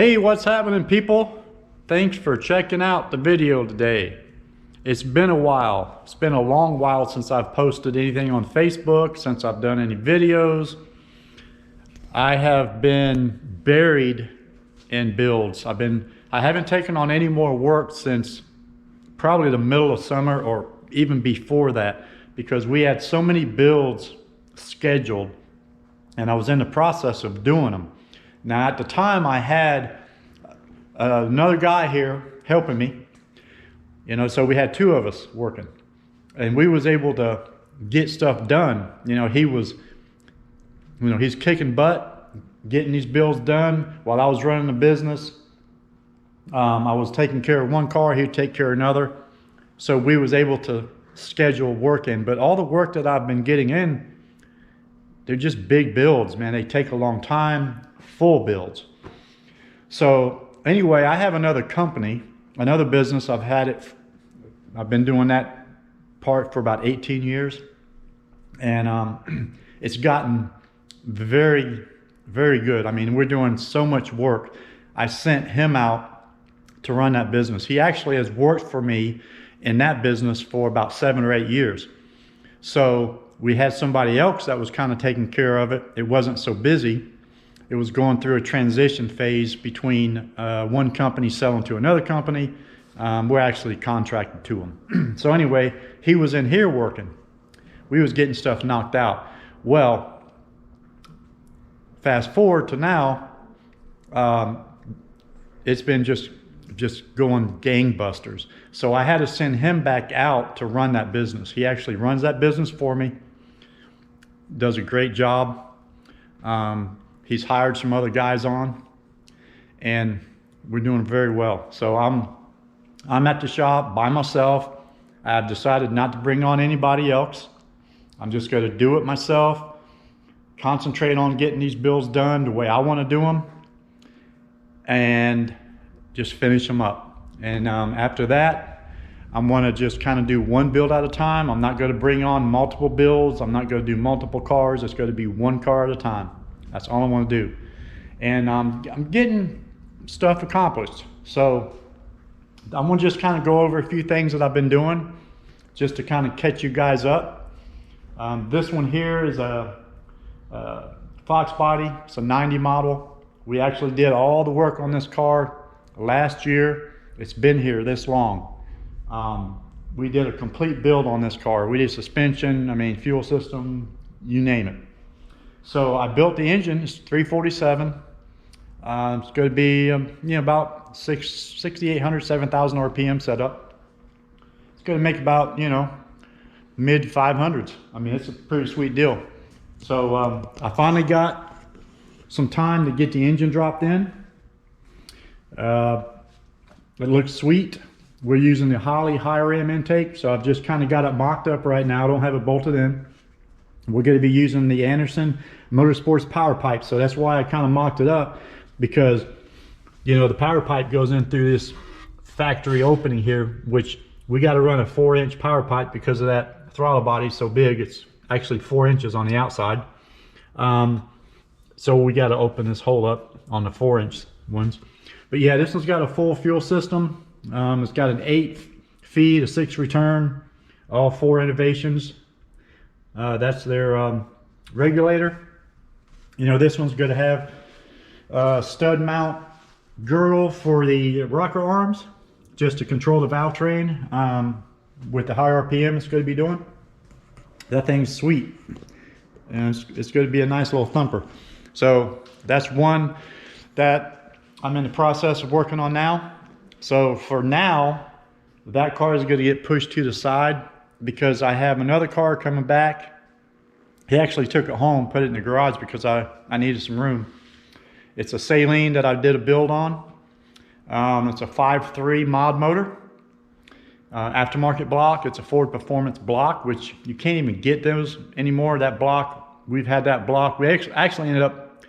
Hey, what's happening, people? Thanks for checking out the video today. It's been a while. It's been a long while since I've posted anything on Facebook, since I've done any videos. I have been buried in builds. I haven't taken on any more work since probably the middle of summer or even before that, because we had so many builds scheduled and I was in the process of doing them. Now at the time I had another guy here helping me, so we had two of us working and we was able to get stuff done. He's kicking butt, getting these builds done while I was running the business. I was taking care of one car, he'd take care of another. So we was able to schedule work in, but all the work that I've been getting in, they're just big builds, man. They take a long time, full builds. So anyway, I have another company, another business. I've been doing that part for about 18 years. And it's gotten very, very good. I mean, we're doing so much work. I sent him out to run that business. He actually has worked for me in that business for about 7 or 8 years. So we had somebody else that was kind of taking care of it. It wasn't so busy. It was going through a transition phase between one company selling to another company. We're actually contracted to them. So anyway, he was in here working. We was getting stuff knocked out. Well, fast forward to now, it's been just going gangbusters. So I had to send him back out to run that business. He actually runs that business for me, does a great job. He's hired some other guys on and we're doing very well. So I'm at the shop by myself. I've decided not to bring on anybody else. I'm just going to do it myself, concentrate on getting these builds done the way I want to do them, and just finish them up. And after that, I'm going to just kind of do one build at a time. I'm not going to bring on multiple builds. I'm not going to do multiple cars. It's going to be one car at a time. That's all I want to do. And I'm getting stuff accomplished. So I'm going to just kind of go over a few things that I've been doing just to kind of catch you guys up. This one here is a Fox body. It's a 90 model. We actually did all the work on this car last year. It's been here this long. We did a complete build on this car. We did suspension, fuel system, you name it. So I built the engine. It's 347. It's going to be about 6,800, 7,000 RPM setup. It's going to make about mid 500s. It's a pretty sweet deal. So I finally got some time to get the engine dropped in. It looks sweet. We're using the Holley high ram intake, so I've just kind of got it mocked up right now. I don't have it bolted in. We're going to be using the Anderson Motorsports power pipe, so that's why I kind of mocked it up, because the power pipe goes in through this factory opening here, which we got to run a 4-inch power pipe because of that throttle body so big. It's actually 4 inches on the outside. So we got to open this hole up on the 4-inch ones. But yeah, this one's got a full fuel system. It's got an 8 feed, a 6 return, all 4 innovations. That's their regulator. This one's going to have a stud mount girdle for the rocker arms, just to control the valve train with the high RPM it's going to be doing. That thing's sweet, and it's going to be a nice little thumper. So that's one that I'm in the process of working on now. So for now, that car is going to get pushed to the side because I have another car coming back. He actually took it home, put it in the garage because I needed some room. It's a Saline that I did a build on. It's a 5.3 mod motor, aftermarket block. It's a Ford Performance block, which you can't even get those anymore. That block, we've had that block. We actually ended up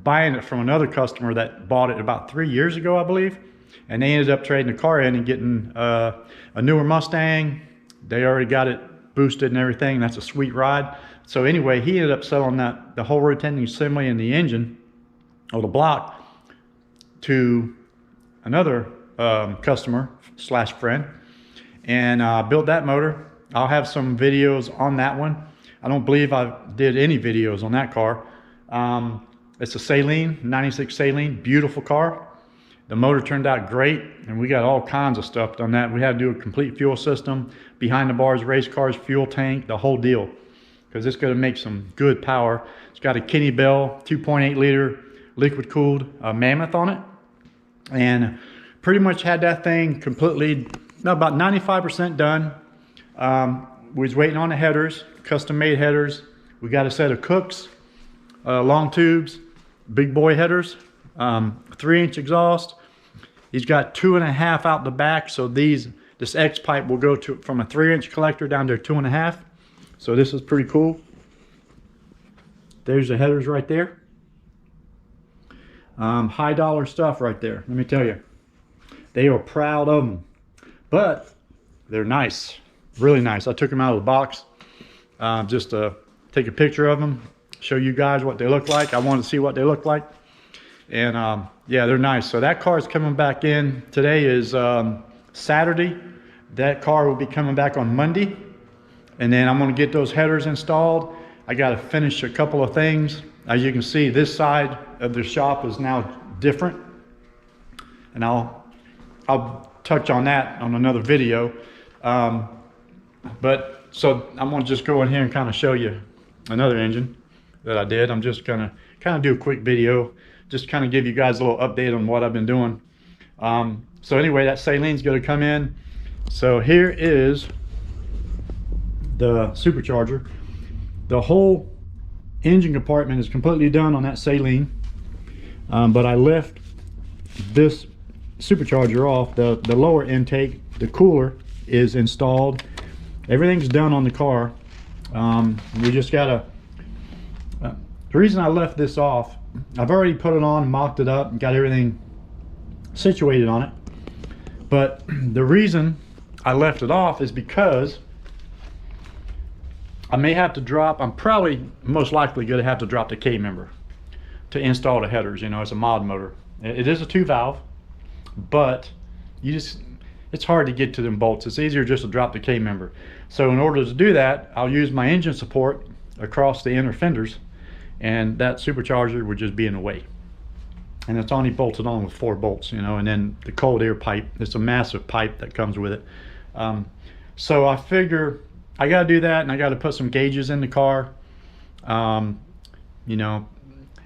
buying it from another customer that bought it about 3 years ago, I believe. And they ended up trading the car in and getting a newer Mustang. They already got it boosted and everything. That's a sweet ride. So anyway, he ended up selling the whole rotating assembly and the engine, or the block, to another customer slash friend, and built that motor. I'll have some videos on that one. I don't believe I did any videos on that car. It's a Saline, 96 Saline, beautiful car. The motor turned out great, and we got all kinds of stuff on that. We had to do a complete fuel system, behind the bars, race cars, fuel tank, the whole deal, because it's going to make some good power. It's got a Kenny Bell 2.8 liter liquid cooled Mammoth on it, and pretty much had that thing completely, about 95% done. We was waiting on the headers, custom made headers. We got a set of Cooks, long tubes, big boy headers, 3-inch exhaust. He's got 2.5 out the back, so this X pipe will go from a 3-inch collector down to a 2.5. So this is pretty cool. There's the headers right there. High dollar stuff right there, let me tell you. They are proud of them, but they're nice, really nice. I took them out of the box just to take a picture of them, show you guys what they look like. I wanted to see what they look like, and yeah, they're nice. So that car is coming back in. Today is Saturday. That car will be coming back on Monday, and then I'm going to get those headers installed. I got to finish a couple of things. As you can see, this side of the shop is now different, and I'll touch on that on another video. But so I'm going to just go in here and kind of show you another engine that I did. I'm just gonna kind of do a quick video, just kind of give you guys a little update on what I've been doing. So anyway, that Saline's going to come in. So here is the supercharger. The whole engine compartment is completely done on that Saline, but I left this supercharger off. The lower intake, the cooler, is installed. Everything's done on the car. We just gotta, the reason I left this off, I've already put it on, mocked it up, and got everything situated on it. But the reason I left it off is because I may have to drop, I'm probably most likely going to have to drop the K-member to install the headers. You know, it's a mod motor. It is a 2-valve, but it's hard to get to them bolts. It's easier just to drop the K-member. So in order to do that, I'll use my engine support across the inner fenders, and that supercharger would just be in the way. And it's only bolted on with 4 bolts, you know, and then the cold air pipe. It's a massive pipe that comes with it. So I figure I got to do that, and I got to put some gauges in the car. You know,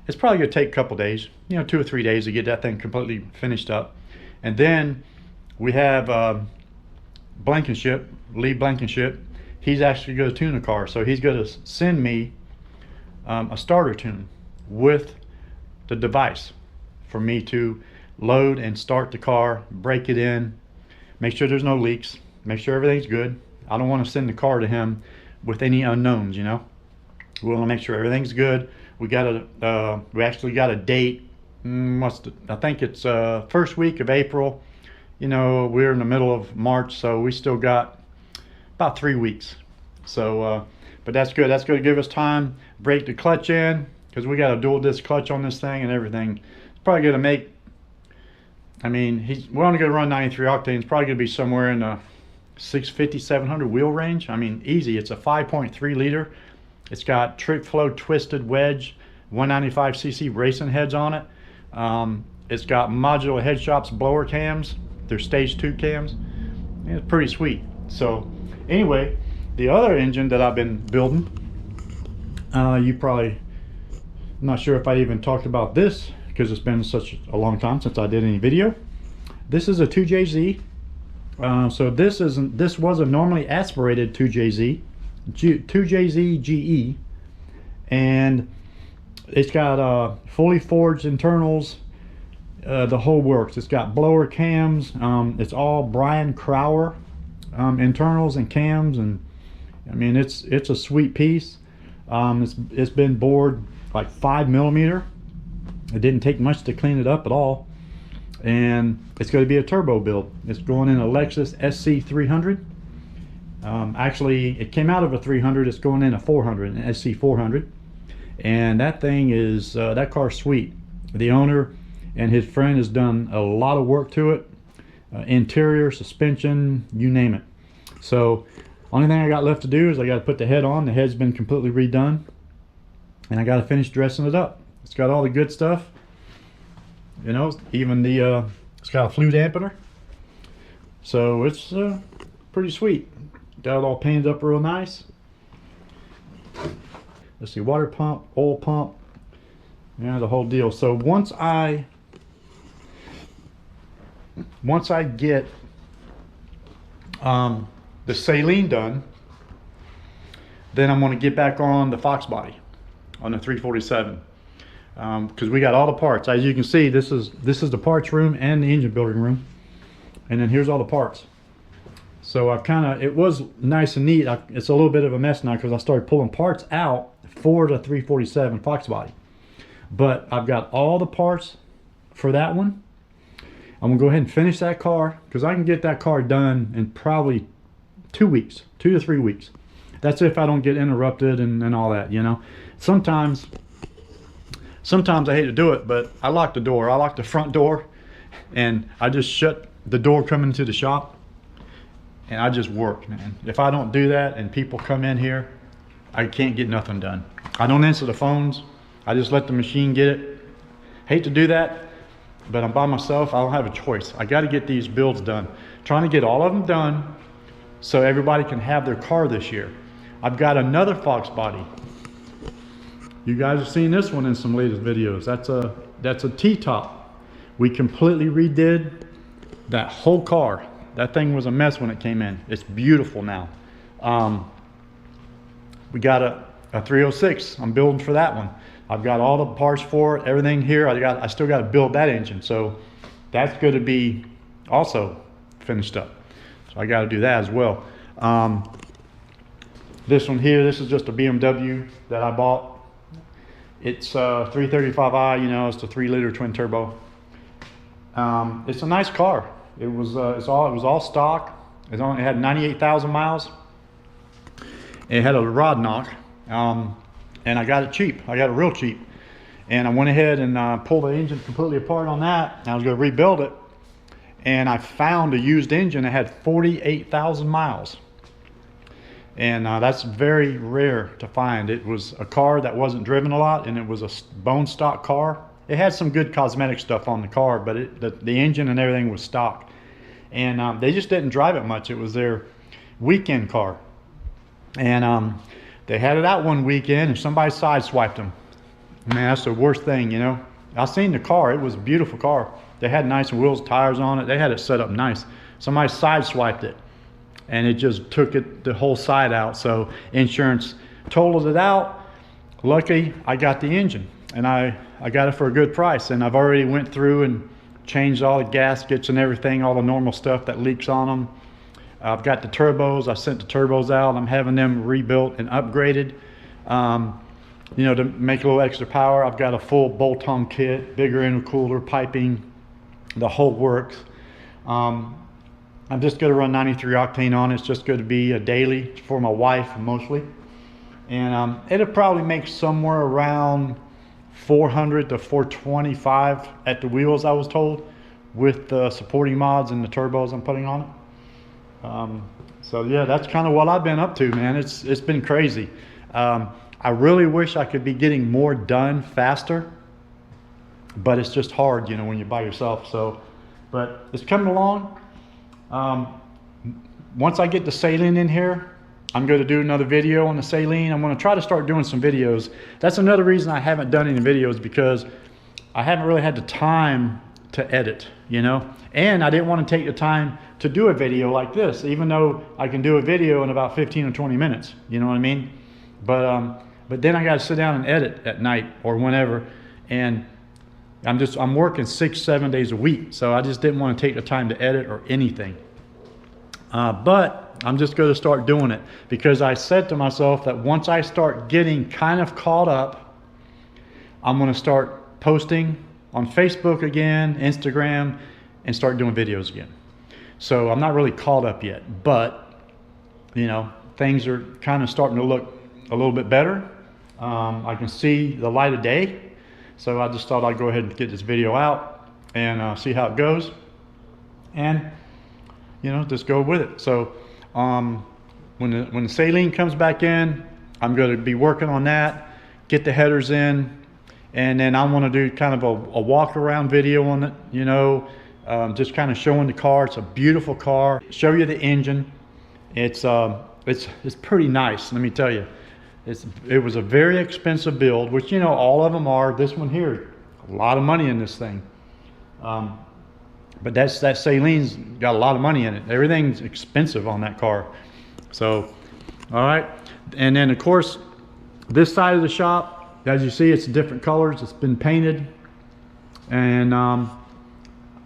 it's probably going to take a couple days, you know, 2 or 3 days to get that thing completely finished up. And then we have Blankenship, Lee Blankenship. He's actually going to tune the car, so he's going to send me a starter tune with the device for me to load and start the car, break it in, make sure there's no leaks, make sure everything's good. I don't want to send the car to him with any unknowns, you know. We want to make sure everything's good. We actually got a date. I think it's first week of April. You know, we're in the middle of March, so we still got about 3 weeks. So, but that's good. That's going to give us time. Break the clutch in, because we got a dual disc clutch on this thing and everything. It's probably going to make, I mean, we're only going to run 93 octane. It's probably going to be somewhere in the 650, 700 wheel range. I mean, easy. It's a 5.3 liter. It's got trick flow twisted wedge 195cc racing heads on it. It's got modular head shops blower cams. They're stage 2 cams. It's pretty sweet. So anyway, the other engine that I've been building, you probably, I'm not sure if I even talked about this because it's been such a long time since I did any video. This is a 2JZ. So this was a normally aspirated 2JZ GE, and it's got fully forged internals, the whole works. It's got blower cams. It's all Brian Crower internals and cams, and I mean it's a sweet piece. It's been bored like 5mm. It didn't take much to clean it up at all, and it's going to be a turbo build. It's going in a Lexus SC300. Actually, it came out of a 300. It's going in a 400, an SC400, and that thing is that car's sweet. The owner and his friend has done a lot of work to it, interior, suspension, you name it. So only thing I got left to do is I got to put the head on. The head's been completely redone, and I got to finish dressing it up. It's got all the good stuff, you know, even the it's got a flute dampener, so it's pretty sweet. Got it all painted up real nice. Let's see, water pump, oil pump, yeah, the whole deal. So once I get the saline done, then I'm going to get back on the Fox body on the 347, because we got all the parts. As you can see, this is the parts room and the engine building room, and then here's all the parts. So I've it was nice and neat. It's a little bit of a mess now because I started pulling parts out for the 347 Fox body, but I've got all the parts for that one. I'm gonna go ahead and finish that car because I can get that car done in probably 2 weeks, 2 to 3 weeks. That's if I don't get interrupted and all that, you know. Sometimes I hate to do it, but I lock the door. I lock the front door, and I just shut the door coming into the shop, and I just work, man. If I don't do that and people come in here, I can't get nothing done. I don't answer the phones. I just let the machine get it. Hate to do that, but I'm by myself. I don't have a choice. I got to get these builds done. Trying to get all of them done so everybody can have their car this year. I've got another Fox body. You guys have seen this one in some latest videos. That's a T-top. We completely redid that whole car. That thing was a mess when it came in. It's beautiful now. We got a 306. I'm building for that one. I've got all the parts for it, everything here. I still got to build that engine, so that's going to be also finished up. So I got to do that as well. This one here, this is just a BMW that I bought. It's 335i, you know, it's the 3-liter twin turbo. It's a nice car. It was all stock. It had 98,000 miles. It had a rod knock, and I got it cheap. I got it real cheap, and I went ahead and pulled the engine completely apart on that. And I was going to rebuild it, and I found a used engine that had 48,000 miles, and that's very rare to find. It was a car that wasn't driven a lot, and it was a bone stock car. It had some good cosmetic stuff on the car, but the engine and everything was stock. And they just didn't drive it much. It was their weekend car. And they had it out one weekend and somebody sideswiped them. Man, that's the worst thing, you know. I seen the car. It was a beautiful car. They had nice wheels, tires on it. They had it set up nice. Somebody sideswiped it, and it just took the whole side out. So insurance totaled it out. Luckily, I got the engine, and I got it for a good price. And I've already went through and changed all the gaskets and everything, all the normal stuff that leaks on them. I've got the turbos. I sent the turbos out. I'm having them rebuilt and upgraded, you know, to make a little extra power. I've got a full bolt-on kit, bigger intercooler, piping, the whole works. I'm just going to run 93 octane on it. It's just going to be a daily for my wife mostly. And it'll probably make somewhere around 400 to 425 at the wheels, I was told, with the supporting mods and the turbos I'm putting on it. So yeah, that's kind of what I've been up to, man. It's been crazy. I really wish I could be getting more done faster, but it's just hard, you know, when you're by yourself. So, but it's coming along. Once I get the saline in here, I'm going to do another video on the saline. I'm going to try to start doing some videos. That's another reason I haven't done any videos, because I haven't really had the time to edit, you know, and I didn't want to take the time to do a video like this, even though I can do a video in about 15 or 20 minutes, you know what I mean? But then I got to sit down and edit at night or whenever, and I'm working 6-7 days a week, so I just didn't want to take the time to edit or anything. But I'm just going to start doing it, because I said to myself that once I start getting kind of caught up, I'm going to start posting on Facebook again, Instagram, and start doing videos again. So I'm not really caught up yet, but you know, things are kind of starting to look a little bit better. I can see the light of day, so I just thought I'd go ahead and get this video out. and see how it goes, and just go with it. So when the saline comes back in, I'm going to be working on that, get the headers in, and then I want to do kind of a walk around video on it, just kind of showing the car. It's a beautiful car. Show you the engine. It's pretty nice, let me tell you. It was a very expensive build, which all of them are. This one here, a lot of money in this thing. But that Salene's got a lot of money in it. Everything's expensive on that car. So, all right. And then of course, this side of the shop, as you see, it's different colors. It's been painted. And I'm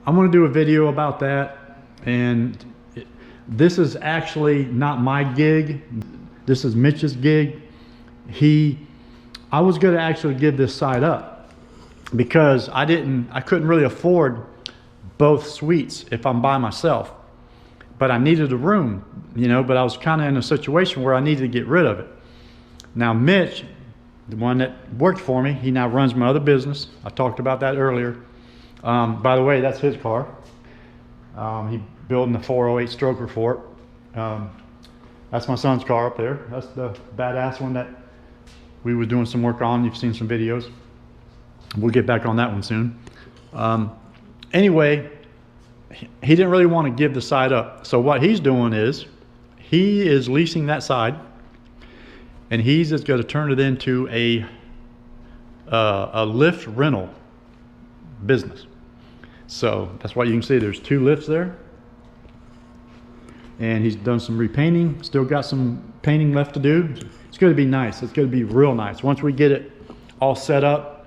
gonna do a video about that. And this is actually not my gig. This is Mitch's gig. I was gonna actually give this side up because I couldn't really afford both suites if I'm by myself, but I needed a room, but I was kind of in a situation where I needed to get rid of it. Now Mitch, the one that worked for me, he now runs my other business. I talked about that earlier. By the way, that's his car. He building the 408 stroker for it. That's my son's car up there. That's the badass one that we were doing some work on. You've seen some videos. We'll get back on that one soon. Anyway, he didn't really want to give the side up. So what he's doing is he is leasing that side, and he's just going to turn it into a lift rental business. So that's why you can see there's 2 lifts there. And he's done some repainting, still got some painting left to do. It's going to be nice. It's going to be real nice. Once we get it all set up,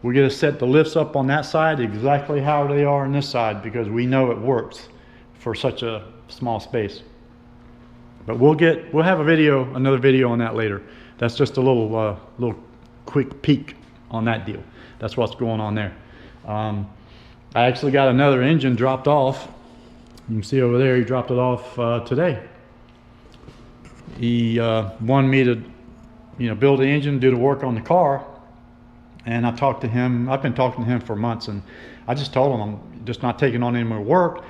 we're going to set the lifts up on that side exactly how they are on this side, because we know it works for such a small space. But we'll have another video on that later. That's just a little quick peek on that deal. That's what's going on there. I actually got another engine dropped off. You can see over there, he dropped it off today. He wanted me to, build the engine, do the work on the car. And I've been talking to him for months, and I just told him I'm just not taking on any more work.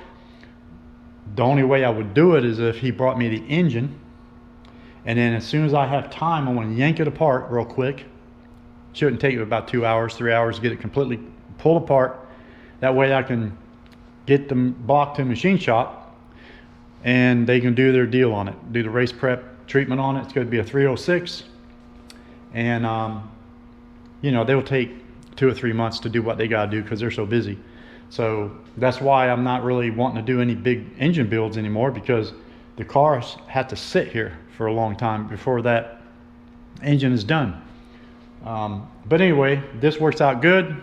The only way I would do it is if he brought me the engine, and then as soon as I have time, I want to yank it apart real quick. Shouldn't take about 2 hours, 3 hours to get it completely pulled apart. That way I can get them block to the machine shop, and they can do their deal on it, do the race prep treatment on it. It's going to be a 306, and they'll take 2 or 3 months to do what they got to do because they're so busy. So that's why I'm not really wanting to do any big engine builds anymore, because the cars had to sit here for a long time before that engine is done. But anyway, this works out good.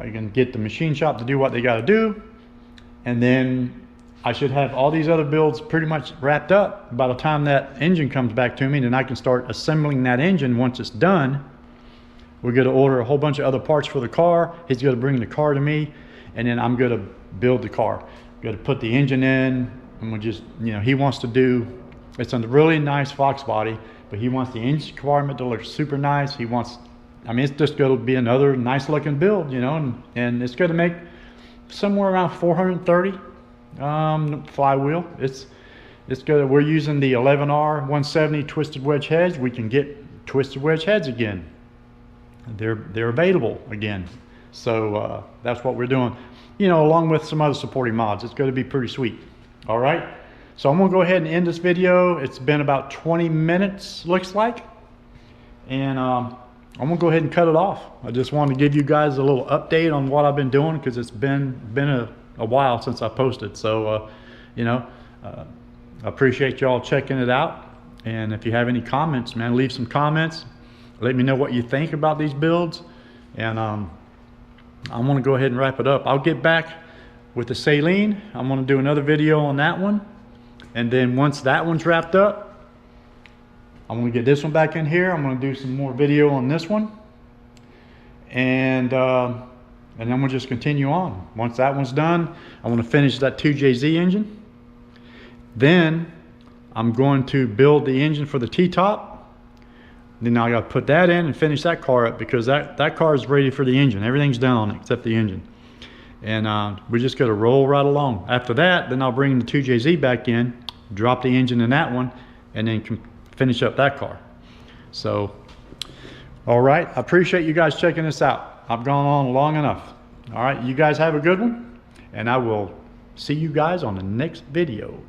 You can get the machine shop to do what they got to do, and then I should have all these other builds pretty much wrapped up by the time that engine comes back to me, and then I can start assembling that engine once it's done. We're going to order a whole bunch of other parts for the car. He's going to bring the car to me, and then I'm going to build the car. I'm going to put the engine in, and we'll just, he wants to do, it's a really nice Fox body, but he wants the engine compartment to look super nice. He wants, it's just going to be another nice looking build, and it's going to make somewhere around 430 flywheel. It's good. We're using the 11R 170 twisted wedge heads. We can get twisted wedge heads again. They're available again. So that's what we're doing, along with some other supporting mods. It's going to be pretty sweet. All right. So I'm going to go ahead and end this video. It's been about 20 minutes, looks like. And I'm going to go ahead and cut it off. I just wanted to give you guys a little update on what I've been doing, because it's been a while since I posted. So, I appreciate y'all checking it out. And if you have any comments, man, leave some comments. Let me know what you think about these builds. And I'm going to go ahead and wrap it up. I'll get back with the saline. I'm going to do another video on that one. And then once that one's wrapped up, I'm going to get this one back in here. I'm going to do some more video on this one. And then we'll just continue on. Once that one's done, I want to finish that 2JZ engine. Then I'm going to build the engine for the T-top. Then I got to put that in and finish that car up, because that car is ready for the engine. Everything's done on it except the engine. and we're just gonna roll right along. After that, then I'll bring the 2JZ back in, drop the engine in that one, and then finish up that car. So, all right, I appreciate you guys checking this out. I've gone on long enough. All right, you guys have a good one, and I will see you guys on the next video.